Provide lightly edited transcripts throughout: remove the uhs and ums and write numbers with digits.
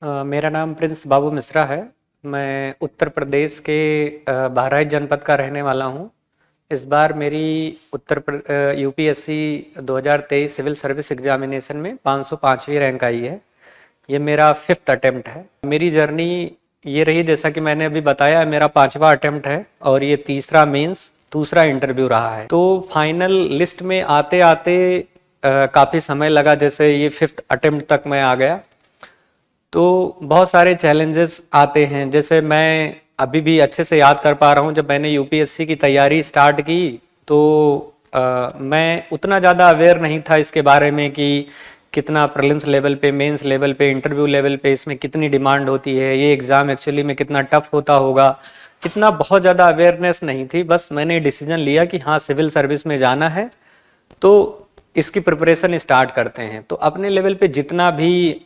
मेरा नाम प्रिंस बाबू मिश्रा है। मैं उत्तर प्रदेश के बहराइच जनपद का रहने वाला हूँ। इस बार मेरी यूपीएससी 2023 सिविल सर्विस एग्जामिनेशन में 505वीं रैंक आई है। ये मेरा 5th अटेम्प्ट है। मेरी जर्नी ये रही, जैसा कि मैंने अभी बताया, मेरा 5वां अटेम्प्ट है और ये तीसरा मेंस दूसरा इंटरव्यू रहा है। तो फाइनल लिस्ट में आते आते काफ़ी समय लगा। जैसे ये 5th अटेम्प्ट तक मैं आ गया तो बहुत सारे चैलेंजेस आते हैं। जैसे मैं अभी भी अच्छे से याद कर पा रहा हूँ, जब मैंने यूपीएससी की तैयारी स्टार्ट की तो मैं उतना ज़्यादा अवेयर नहीं था इसके बारे में कि कितना प्रीलिम्स लेवल पे, मेंस लेवल पे, इंटरव्यू लेवल पे इसमें कितनी डिमांड होती है, ये एग्ज़ाम एक्चुअली में कितना टफ होता होगा। इतना बहुत ज़्यादा अवेयरनेस नहीं थी। बस मैंने डिसीजन लिया कि हाँ, सिविल सर्विस में जाना है तो इसकी प्रिपरेशन स्टार्ट करते हैं। तो अपने लेवल पे जितना भी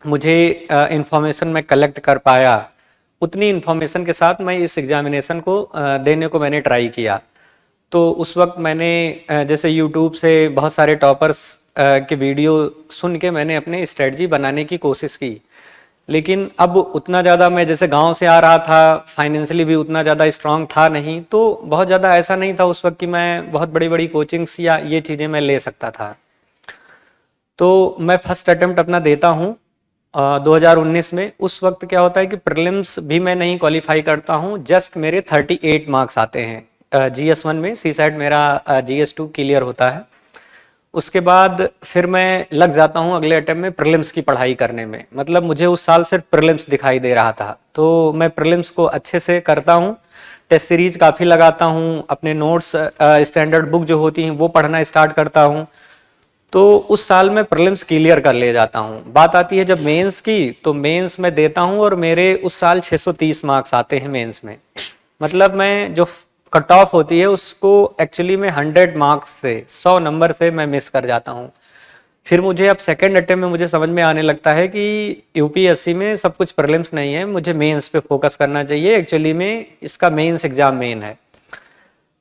मुझे इंफॉर्मेशन मैं कलेक्ट कर पाया, उतनी इंफॉर्मेशन के साथ मैं इस एग्जामिनेशन को देने को मैंने ट्राई किया। तो उस वक्त मैंने जैसे यूट्यूब से बहुत सारे टॉपर्स के वीडियो सुन के मैंने अपने स्ट्रेटजी बनाने की कोशिश की। लेकिन अब उतना ज़्यादा मैं जैसे गांव से आ रहा था, फाइनेंशियली भी उतना ज़्यादा स्ट्रांग था नहीं, तो बहुत ज़्यादा ऐसा नहीं था उस वक्त कि मैं बहुत बड़ी बड़ी कोचिंग्स या ये चीज़ें मैं ले सकता था। तो मैं फर्स्ट अटेम्प्ट अपना देता हूँ 2019 में। उस वक्त क्या होता है कि प्रीलिम्स भी मैं नहीं क्वालिफाई करता हूँ, जस्ट मेरे 38 मार्क्स आते हैं GS1 में। सीसैट मेरा GS2 क्लियर होता है। उसके बाद फिर मैं लग जाता हूँ अगले अटेम्प्ट में प्रीलिम्स की पढ़ाई करने में। मतलब मुझे उस साल सिर्फ प्रीलिम्स दिखाई दे रहा था, तो मैं प्रीलिम्स को अच्छे से करता हूँ। टेस्ट सीरीज काफ़ी लगाता हूँ, अपने नोट्स स्टैंडर्ड बुक जो होती हैं वो पढ़ना स्टार्ट करता हूँ। तो उस साल में प्रीलिम्स क्लियर कर ले जाता हूँ। बात आती है जब मेंस की, तो मेंस में देता हूँ और मेरे उस साल 630 मार्क्स आते हैं मेंस में। मतलब मैं जो कट ऑफ होती है उसको एक्चुअली में 100 मार्क्स से, 100 नंबर से मैं मिस कर जाता हूँ। फिर मुझे अब सेकेंड अटेम्प्ट में मुझे समझ में आने लगता है कि यूपीएससी में सब कुछ प्रीलिम्स नहीं है, मुझे मेंस पे फोकस करना चाहिए। एक्चुअली में इसका मेंस एग्जाम मेन है।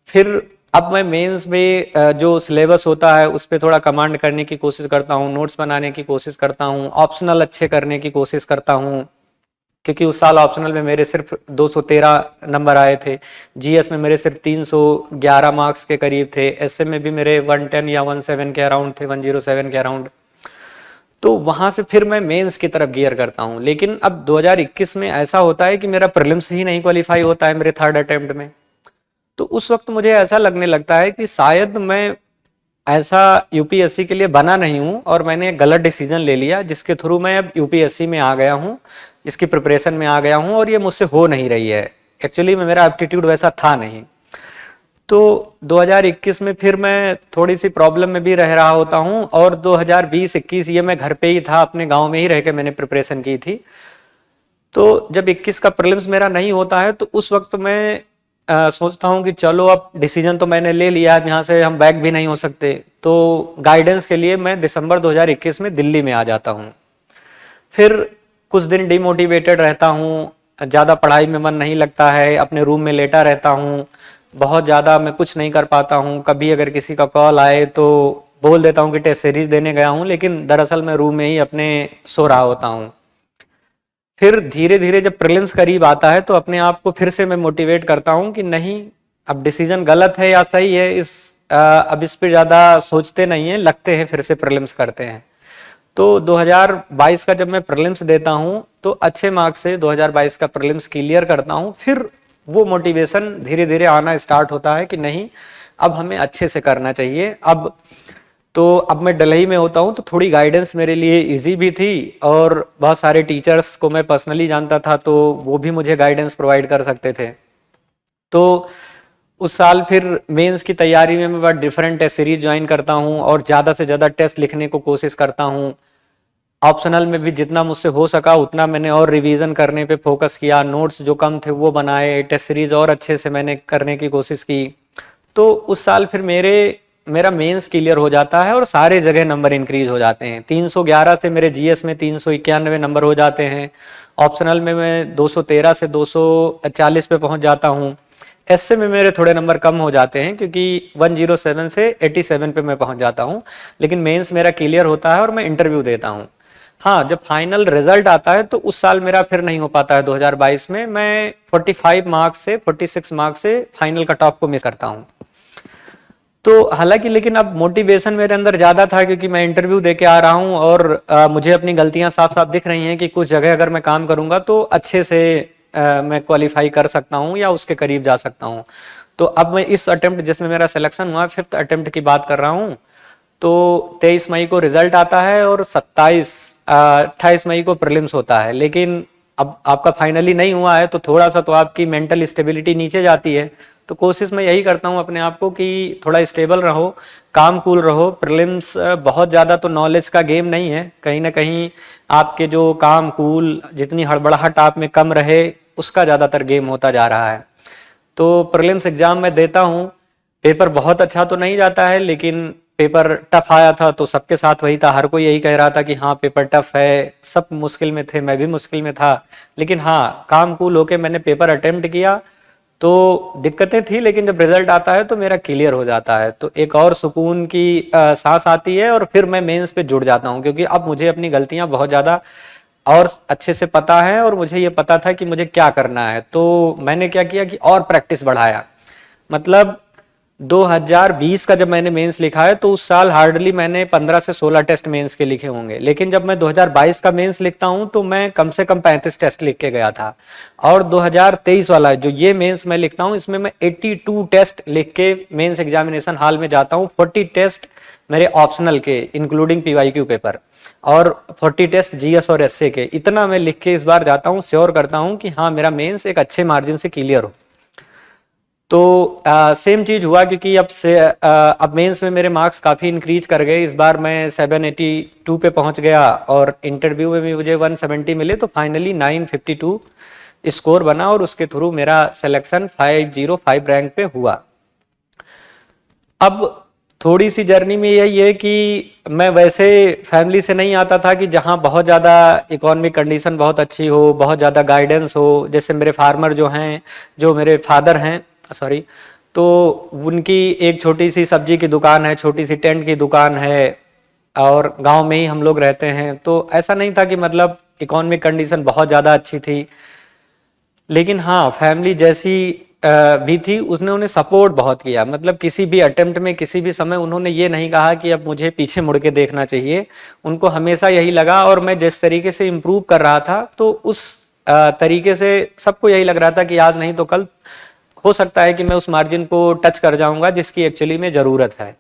फिर अब मैं मेंस में जो सिलेबस होता है उस पर थोड़ा कमांड करने की कोशिश करता हूँ, नोट्स बनाने की कोशिश करता हूँ, ऑप्शनल अच्छे करने की कोशिश करता हूँ। क्योंकि उस साल ऑप्शनल में मेरे सिर्फ 213 नंबर आए थे, जीएस में मेरे सिर्फ 311 मार्क्स के करीब थे, एसए में भी मेरे 110 या 17 के अराउंड थे, 107 के अराउंड। तो वहां से फिर मैं मेंस की तरफ गियर करता हूँ। लेकिन अब 2021 में ऐसा होता है कि मेरा प्रीलिम्स ही नहीं क्वालिफाई होता है मेरे थर्ड अटेम्प्ट में। तो उस वक्त मुझे ऐसा लगने लगता है कि शायद मैं ऐसा यूपीएससी के लिए बना नहीं हूं और मैंने एक गलत डिसीजन ले लिया, जिसके थ्रू मैं अब यूपीएससी में आ गया हूं, इसकी प्रिपरेशन में आ गया हूं और ये मुझसे हो नहीं रही है। एक्चुअली में मेरा एप्टीट्यूड वैसा था नहीं। तो 2021 में फिर मैं थोड़ी सी प्रॉब्लम में भी रह रहा होता हूं और 2020-21 ये मैं घर पे ही था, अपने गांव में ही रह के मैंने प्रिपरेशन की थी। तो जब 21 का प्रीलिम्स मेरा नहीं होता है तो उस वक्त मैं सोचता हूँ कि चलो अब डिसीजन तो मैंने ले लिया है, यहाँ से हम बैक भी नहीं हो सकते। तो गाइडेंस के लिए मैं दिसंबर 2021 में दिल्ली में आ जाता हूँ। फिर कुछ दिन डिमोटिवेटेड रहता हूँ, ज़्यादा पढ़ाई में मन नहीं लगता है, अपने रूम में लेटा रहता हूँ, बहुत ज़्यादा मैं कुछ नहीं कर पाता हूँ। कभी अगर किसी का कॉल आए तो बोल देता हूँ कि टेस्ट सीरीज देने गया हूँ, लेकिन दरअसल मैं रूम में ही अपने सो रहा होता हूँ। फिर धीरे धीरे जब प्रीलिम्स करीब आता है तो अपने आप को फिर से मैं मोटिवेट करता हूँ कि नहीं, अब डिसीजन गलत है या सही है, अब इस पे ज़्यादा सोचते नहीं है, लगते हैं फिर से प्रीलिम्स करते हैं। तो 2022 का जब मैं प्रीलिम्स देता हूँ तो अच्छे मार्क्स से 2022 का प्रीलिम्स क्लियर करता हूँ। फिर वो मोटिवेशन धीरे धीरे आना स्टार्ट होता है कि नहीं, अब हमें अच्छे से करना चाहिए। अब मैं दिल्ली में होता हूँ तो थोड़ी गाइडेंस मेरे लिए इजी भी थी और बहुत सारे टीचर्स को मैं पर्सनली जानता था, तो वो भी मुझे गाइडेंस प्रोवाइड कर सकते थे। तो उस साल फिर मेंस की तैयारी में मैं डिफरेंट टेस्ट सीरीज ज्वाइन करता हूँ और ज़्यादा से ज़्यादा टेस्ट लिखने को कोशिश करता हूँ। ऑप्शनल में भी जितना मुझसे हो सका उतना मैंने और रिवीजन करने पे फोकस किया, नोट्स जो कम थे वो बनाए, टेस्ट सीरीज और अच्छे से मैंने करने की कोशिश की। तो उस साल फिर मेरा मेंस क्लियर हो जाता है और सारे जगह नंबर इंक्रीज हो जाते हैं। 311 से मेरे जीएस में 391 नंबर हो जाते हैं। ऑप्शनल में मैं 213 से 240 पे पहुंच जाता हूँ। एसए में मेरे थोड़े नंबर कम हो जाते हैं क्योंकि 107 से 87 पे मैं पहुंच जाता हूँ। लेकिन मेंस मेरा क्लियर होता है और मैं इंटरव्यू देता हूँ। हाँ, जब फाइनल रिजल्ट आता है तो उस साल मेरा फिर नहीं हो पाता है 2022 में। मैं 45 मार्क्स से 46 मार्क्स से फाइनल कट ऑफ को मिस करता हूँ। तो हालांकि लेकिन अब मोटिवेशन मेरे अंदर ज़्यादा था क्योंकि मैं इंटरव्यू दे के आ रहा हूँ और मुझे अपनी गलतियां साफ साफ दिख रही हैं कि कुछ जगह अगर मैं काम करूंगा तो अच्छे से मैं क्वालिफाई कर सकता हूँ या उसके करीब जा सकता हूँ। तो अब मैं इस अटेम्प्ट जिसमें मेरा सिलेक्शन हुआ, 5th अटेम्प्ट की बात कर रहा हूँ, तो 23 मई को रिजल्ट आता है और 28 मई को प्रीलिम्स होता है। लेकिन अब आपका फाइनली नहीं हुआ है तो थोड़ा सा तो आपकी मेंटल स्टेबिलिटी नीचे जाती है। तो कोशिश मैं यही करता हूँ अपने आप को कि थोड़ा स्टेबल रहो, काम कूल रहो। प्रीलिम्स बहुत ज़्यादा तो नॉलेज का गेम नहीं है, कहीं ना कहीं आपके जो काम कूल जितनी हड़बड़ाहट आप में कम रहे उसका ज़्यादातर गेम होता जा रहा है। तो प्रीलिम्स एग्जाम में देता हूँ, पेपर बहुत अच्छा तो नहीं जाता है लेकिन पेपर टफ आया था तो सबके साथ वही था, हर कोई यही कह रहा था कि हाँ पेपर टफ है, सब मुश्किल में थे, मैं भी मुश्किल में था। लेकिन हाँ, काम कूल होके मैंने पेपर अटेम्प्ट किया। तो दिक्कतें थी लेकिन जब रिजल्ट आता है तो मेरा क्लियर हो जाता है, तो एक और सुकून की सांस आती है और फिर मैं मेंस पे जुड़ जाता हूँ क्योंकि अब मुझे अपनी गलतियां बहुत ज़्यादा और अच्छे से पता है और मुझे ये पता था कि मुझे क्या करना है। तो मैंने क्या किया कि और प्रैक्टिस बढ़ाया। मतलब 2020 का जब मैंने मेंस लिखा है तो उस साल हार्डली मैंने 15 से 16 टेस्ट मेंस के लिखे होंगे, लेकिन जब मैं 2022 का मेंस लिखता हूं तो मैं कम से कम 35 टेस्ट लिख के गया था। और 2023 वाला जो ये मेंस मैं लिखता हूं इसमें मैं 82 टेस्ट लिख के मेंस एग्जामिनेशन हॉल में जाता हूं। 40 टेस्ट मेरे ऑप्शनल के इंक्लूडिंग पीवाईक्यू पेपर और 40 टेस्ट जीएस और एसए के, इतना मैं लिख के इस बार जाता हूं, श्योर करता हूं कि हाँ मेरा मेंस एक अच्छे मार्जिन से क्लियर हो। तो सेम चीज हुआ क्योंकि अब मेंस में मेरे मार्क्स काफ़ी इंक्रीज कर गए। इस बार मैं 782 पे पहुंच गया और इंटरव्यू में भी मुझे 170 मिले, तो फाइनली 952 स्कोर बना और उसके थ्रू मेरा सिलेक्शन 505 रैंक पे हुआ। अब थोड़ी सी जर्नी में यही है कि मैं वैसे फैमिली से नहीं आता था कि जहाँ बहुत ज़्यादा इकोनॉमिक कंडीशन बहुत अच्छी हो, बहुत ज़्यादा गाइडेंस हो। जैसे मेरे फार्मर जो हैं, जो मेरे फादर हैं सॉरी, तो उनकी एक छोटी सी सब्जी की दुकान है, छोटी सी टेंट की दुकान है और गांव में ही हम लोग रहते हैं। तो ऐसा नहीं था कि मतलब इकोनॉमिक कंडीशन बहुत ज़्यादा अच्छी थी। लेकिन हाँ, फैमिली जैसी भी थी, उसने उन्हें सपोर्ट बहुत किया। मतलब किसी भी अटेम्प्ट में किसी भी समय उन्होंने ये नहीं कहा कि अब मुझे पीछे मुड़ के देखना चाहिए। उनको हमेशा यही लगा, और मैं जिस तरीके से इम्प्रूव कर रहा था तो उस तरीके से सबको यही लग रहा था कि आज नहीं तो कल हो सकता है कि मैं उस मार्जिन को टच कर जाऊंगा जिसकी एक्चुअली में ज़रूरत है।